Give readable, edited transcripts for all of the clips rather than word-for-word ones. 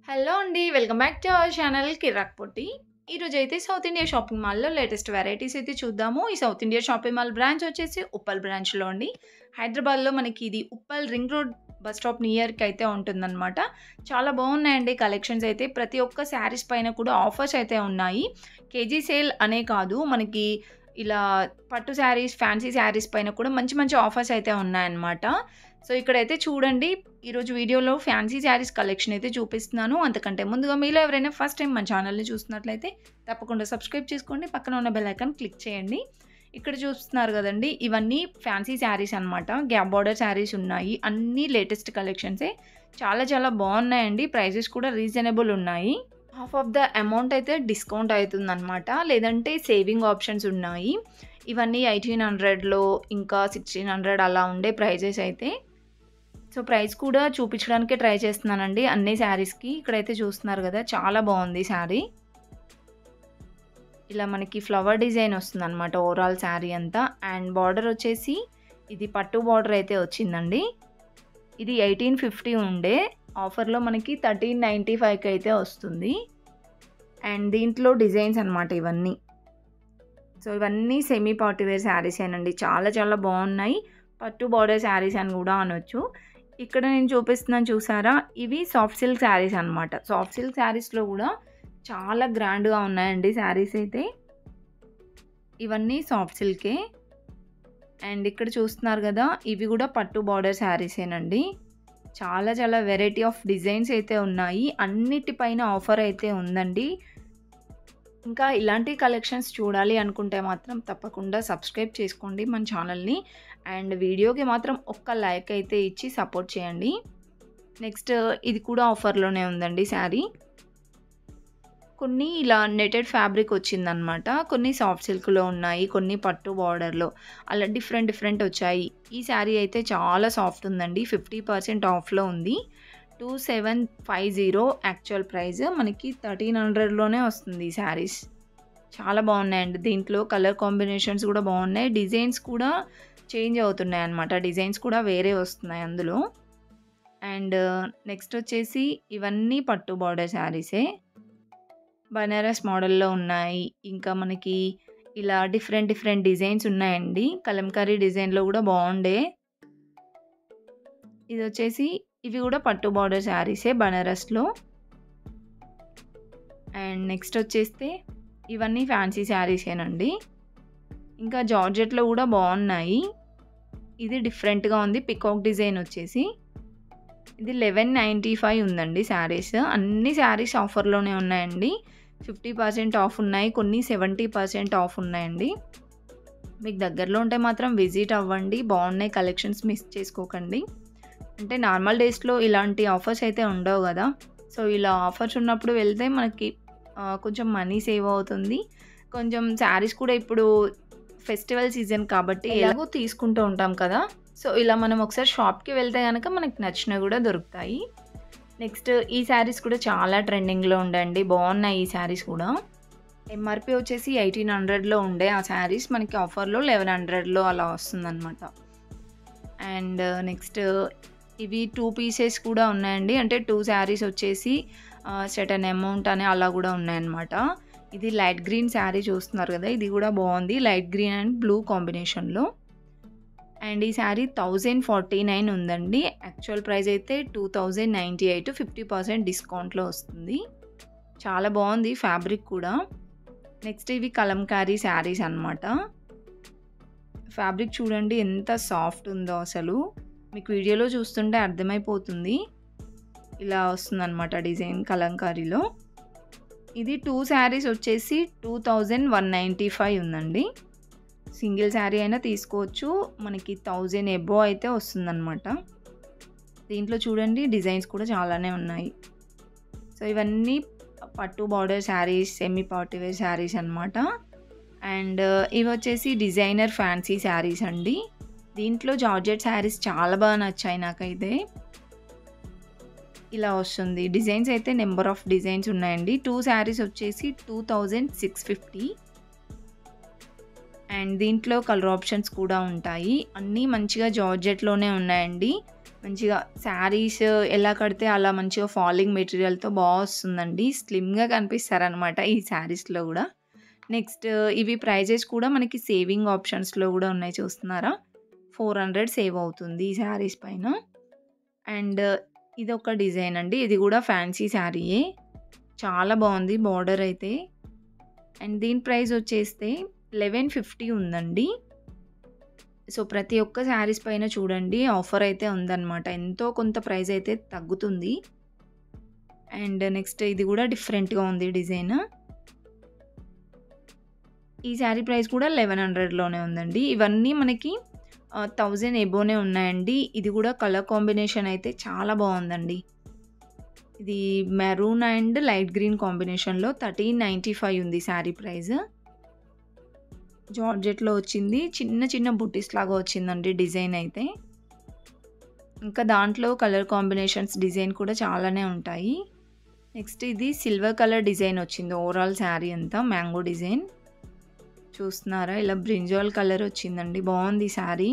Hello అండి. Welcome back to our channel Kiraak Potti. ఈరోజైతే South India shopping మాల్‌లో లేటెస్ట్ వెరైటీస్ అయితే చూద్దాము. ఈ South India shopping mall branch వచ్చేసి ఉప్పల్ బ్రాంచ్‌లో అండి. హైదరాబాద్‌లో మనకి ఇది Uppal ring road bus stop నియర్‌కి అయితే ఉంటుందనమాట. చాలా బాగున్నాయండి కలెక్షన్స్ అయితే. ప్రతి ఒక్క శారీస్ పైన కూడా ఆఫర్స్ అయితే ఉన్నాయి. కేజీ సేల్ అనే కాదు, మనకి ఇలా పట్టు శారీస్, ఫ్యాన్సీ శారీస్ పైన కూడా మంచి మంచి ఆఫర్స్ అయితే ఉన్నాయన్నమాట. సో, ఇక్కడైతే చూడండి, ఈరోజు వీడియోలో ఫ్యాన్సీ శారీస్ కలెక్షన్ అయితే చూపిస్తున్నాను. అంతకంటే ముందుగా మీలో ఎవరైనా ఫస్ట్ టైం మన ఛానల్‌ని చూస్తున్నట్లయితే తప్పకుండా సబ్స్క్రైబ్ చేసుకోండి. పక్కన ఉన్న బెల్ ఐకాన్ క్లిక్ చేయండి. ఇక్కడ చూస్తున్నారు కదండీ, ఇవన్నీ ఫ్యాన్సీ శారీస్ అనమాట. గ్యాప్ బార్డర్ శారీస్ ఉన్నాయి. అన్నీ లేటెస్ట్ కలెక్షన్సే. చాలా చాలా బాగున్నాయండి. ప్రైజెస్ కూడా రీజనబుల్ ఉన్నాయి. హాఫ్ ఆఫ్ ద అమౌంట్ అయితే డిస్కౌంట్ అవుతుందనమాట. లేదంటే సేవింగ్ ఆప్షన్స్ ఉన్నాయి. ఇవన్నీ 1800లో ఇంకా 1600 అలా ఉండే ప్రైజెస్ అయితే. సో, ప్రైస్ కూడా చూపించడానికే ట్రై చేస్తున్నానండి అన్ని శారీస్‌కి. ఇక్కడైతే చూస్తున్నారు కదా, చాలా బాగుంది శారీ. ఇలా మనకి ఫ్లవర్ డిజైన్ వస్తుందనమాట ఓవరాల్ శారీ అంతా. అండ్ బార్డర్ వచ్చేసి ఇది పట్టు బార్డర్ అయితే వచ్చిందండి. ఇది 1850 ఉండే ఆఫర్లో మనకి 1395కి అయితే వస్తుంది. అండ్ దీంట్లో డిజైన్స్ అనమాట ఇవన్నీ. సో, ఇవన్నీ సెమీ పార్టీ వేర్ శారీసేనండి. చాలా చాలా బాగున్నాయి. పట్టు బార్డర్ శారీస్ అని కూడా అనొచ్చు. ఇక్కడ నేను చూపిస్తున్నాను చూసారా, ఇవి సాఫ్ట్ సిల్క్ శారీస్ అనమాట. సాఫ్ట్ సిల్క్ శారీస్లో కూడా చాలా గ్రాండ్గా ఉన్నాయండి శారీస్ అయితే. ఇవన్నీ సాఫ్ట్ సిల్కే. అండ్ ఇక్కడ చూస్తున్నారు కదా, ఇవి కూడా పట్టు బార్డర్ శారీసేనండి. చాలా చాలా వెరైటీ ఆఫ్ డిజైన్స్ అయితే ఉన్నాయి. అన్నిటిపైన ఆఫర్ అయితే ఉందండి. ఇంకా ఇలాంటి కలెక్షన్స్ చూడాలి అనుకుంటే మాత్రం తప్పకుండా సబ్స్క్రైబ్ చేసుకోండి మన ఛానల్ని. అండ్ వీడియోకి మాత్రం ఒక్క లైక్ అయితే ఇచ్చి సపోర్ట్ చేయండి. నెక్స్ట్ ఇది కూడా ఆఫర్లోనే ఉందండి శారీ. కొన్ని ఇలా నెటెడ్ ఫ్యాబ్రిక్ వచ్చిందనమాట. కొన్ని సాఫ్ట్ సిల్క్లో ఉన్నాయి, కొన్ని పట్టు బార్డర్లో, అలా డిఫరెంట్ డిఫరెంట్ వచ్చాయి. ఈ శారీ అయితే చాలా సాఫ్ట్ ఉందండి. 50% ఆఫ్లో ఉంది. 2750 యాక్చువల్ ప్రైస్. మనకి 1300లోనే వస్తుంది ఈ శారీస్. చాలా బాగున్నాయండి. దీంట్లో కలర్ కాంబినేషన్స్ కూడా బాగున్నాయి. డిజైన్స్ కూడా చేంజ్ అవుతున్నాయి అన్నమాట. డిజైన్స్ కూడా వేరే వస్తున్నాయి అందులో. అండ్ నెక్స్ట్ వచ్చేసి ఇవన్నీ పట్టు బార్డర్ శారీసే. బనారస్ మోడల్లో ఉన్నాయి. ఇంకా మనకి ఇలా డిఫరెంట్ డిఫరెంట్ డిజైన్స్ ఉన్నాయండి. కలంకారీ డిజైన్లో కూడా బాగుండే. ఇది వచ్చేసి ఇవి కూడా పట్టు బార్డర్ శారీసే బనారస్లో. అండ్ నెక్స్ట్ వచ్చేస్తే ఇవన్నీ ఫ్యాన్సీ శారీసేనండి. ఇంకా జార్జెట్లో కూడా బాగున్నాయి. ఇది డిఫరెంట్గా ఉంది. పికాక్ డిజైన్ వచ్చేసి ఇది 1195 ఉందండి శారీస్. అన్ని శారీస్ ఆఫర్లోనే ఉన్నాయండి. 50% ఆఫ్ ఉన్నాయి, కొన్ని 70% ఆఫ్ ఉన్నాయండి. మీకు దగ్గరలో ఉంటే మాత్రం విజిట్ అవ్వండి. బాగున్నాయి కలెక్షన్స్, మిస్ చేసుకోకండి. అంటే నార్మల్ డేస్లో ఇలాంటి ఆఫర్స్ అయితే ఉండవు కదా. సో, ఇలా ఆఫర్స్ ఉన్నప్పుడు వెళ్తే మనకి కొంచెం మనీ సేవ్ అవుతుంది. కొంచెం శారీస్ కూడా ఇప్పుడు ఫెస్టివల్ సీజన్ కాబట్టి ఎలాగో తీసుకుంటూ ఉంటాం కదా. సో, ఇలా మనం ఒకసారి షాప్కి వెళ్తే కనుక మనకి నచ్చినవి కూడా దొరుకుతాయి. నెక్స్ట్ ఈ శారీస్ కూడా చాలా ట్రెండింగ్లో ఉండండి. బాగున్నాయి ఈ శారీస్ కూడా. ఎంఆర్పి వచ్చేసి 1800లో ఉండే ఆ శారీస్ మనకి ఆఫర్లో 1100లో అలా వస్తుందన్నమాట. అండ్ నెక్స్ట్ ఇవి 2 పీసెస్ కూడా ఉన్నాయండి. అంటే 2 శారీస్ వచ్చేసి సర్టెన్ అమౌంట్ అని అలా కూడా ఉన్నాయన్నమాట. ఇది లైట్ గ్రీన్ శారీ చూస్తున్నారు కదా, ఇది కూడా బాగుంది. లైట్ గ్రీన్ అండ్ బ్లూ కాంబినేషన్లో. అండ్ ఈ శారీ 1049 ఉందండి. యాక్చువల్ ప్రైస్ అయితే 2098, 50% డిస్కౌంట్లో వస్తుంది. చాలా బాగుంది ఫ్యాబ్రిక్ కూడా. నెక్స్ట్ ఇవి కలంకారీ శారీస్ అనమాట. ఫ్యాబ్రిక్ చూడండి ఎంత సాఫ్ట్ ఉందో అసలు. మీకు వీడియోలో చూస్తుంటే అర్థమైపోతుంది. ఇలా వస్తుందన్నమాట డిజైన్ కలంకారీలో. ఇది 2 శారీస్ వచ్చేసి 2195 ఉందండి. సింగిల్ శారీ అయినా తీసుకోవచ్చు. మనకి 1000 ఎబోవ్ అయితే వస్తుందన్నమాట. దీంట్లో చూడండి డిజైన్స్ కూడా చాలానే ఉన్నాయి. సో, ఇవన్నీ పట్టు border saris, semi party wear saris అనమాట. అండ్ ఇవి వచ్చేసి డిజైనర్ ఫ్యాన్సీ శారీస్ అండి. దీంట్లో జార్జెట్ శారీస్ చాలా బాగా నచ్చాయి నాకైతే. ఇలా వస్తుంది. డిజైన్స్ అయితే నెంబర్ ఆఫ్ డిజైన్స్ ఉన్నాయండి. 2 శారీస్ వచ్చేసి 2650. అండ్ దీంట్లో కలర్ ఆప్షన్స్ కూడా ఉంటాయి. అన్నీ మంచిగా జార్జెట్లోనే ఉన్నాయండి. మంచిగా శారీస్ ఎలా కడితే అలా మంచిగా ఫాలింగ్ మెటీరియల్‌తో వస్తుందండి. స్లిమ్‌గా కనిపిస్తారనమాట ఈ శారీస్‌లో గూడా. నెక్స్ట్ ఇవి ప్రైజెస్ కూడా మనకి సేవింగ్ ఆప్షన్స్‌లో గూడా ఉన్నాయి చూస్తున్నారా? 400 సేవ్ అవుతుంది ఈ శారీస్ పైన. అండ్ ఇదొక డిజైన్ అండి. ఇది గూడా ఫ్యాన్సీ శారీయే. చాలా బావుంది బోర్డర్ అయితే. అండ్ దీని ప్రైస్ వచ్చేస్తే 1150 ఉందండి. సో, ప్రతి ఒక్క శారీస్ పైన చూడండి ఆఫర్ అయితే ఉందన్నమాట. ఎంతో కొంత ప్రైస్ అయితే తగ్గుతుంది. అండ్ నెక్స్ట్ ఇది గూడా డిఫరెంట్‌గా ఉంది డిజైన్. ఈ శారీ ప్రైస్ కూడా 1100లోనే ఉందండి. ఇవన్నీ మనకి 1000 ఎబోనే ఉన్నాయండి. ఇది కూడా కలర్ కాంబినేషన్ అయితే చాలా బావుందండి. ఇది మెరూన్ అండ్ లైట్ గ్రీన్ కాంబినేషన్‌లో 1395 ఉంది శారీ ప్రైస్. జార్జెట్‌లో వచ్చింది. చిన్న చిన్న బుట్టీస్ లాగా వచ్చిందండి డిజైన్ అయితే. ఇంకా దాంట్లో కలర్ కాంబినేషన్స్ డిజైన్ కూడా చాలానే ఉంటాయి. నెక్స్ట్ ఇది సిల్వర్ కలర్ డిజైన్ వచ్చింది. ఓవరాల్ శారీ అంతా మ్యాంగో డిజైన్. చూస్తున్నారా? ఇలా బ్రింజాల్ కలర్ వచ్చిందండి. బావుంది శారీ.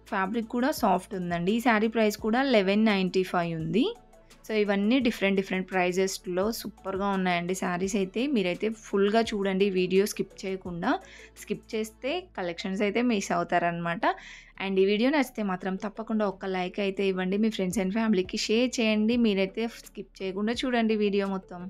ఫ్యాబ్రిక్ కూడా సాఫ్ట్ ఉందండి. ఈ శారీ ప్రైస్ కూడా 1195 ఉంది. సో, ఇవన్నీ డిఫరెంట్ ప్రైజెస్‌లో సూపర్‌గా ఉన్నాయండి శారీస్ అయితే. మీరైతే ఫుల్‌గా చూడండి వీడియో స్కిప్ చేయకుండా. స్కిప్ చేస్తే కలెక్షన్స్ అయితే మిస్ అవుతారనమాట. అండ్ ఈ వీడియో నచ్చితే మాత్రం తప్పకుండా ఒక్క లైక్ అయితే ఇవ్వండి. మీ ఫ్రెండ్స్ అండ్ ఫ్యామిలీకి షేర్ చేయండి. మీరైతే స్కిప్ చేయకుండా చూడండి వీడియో మొత్తం.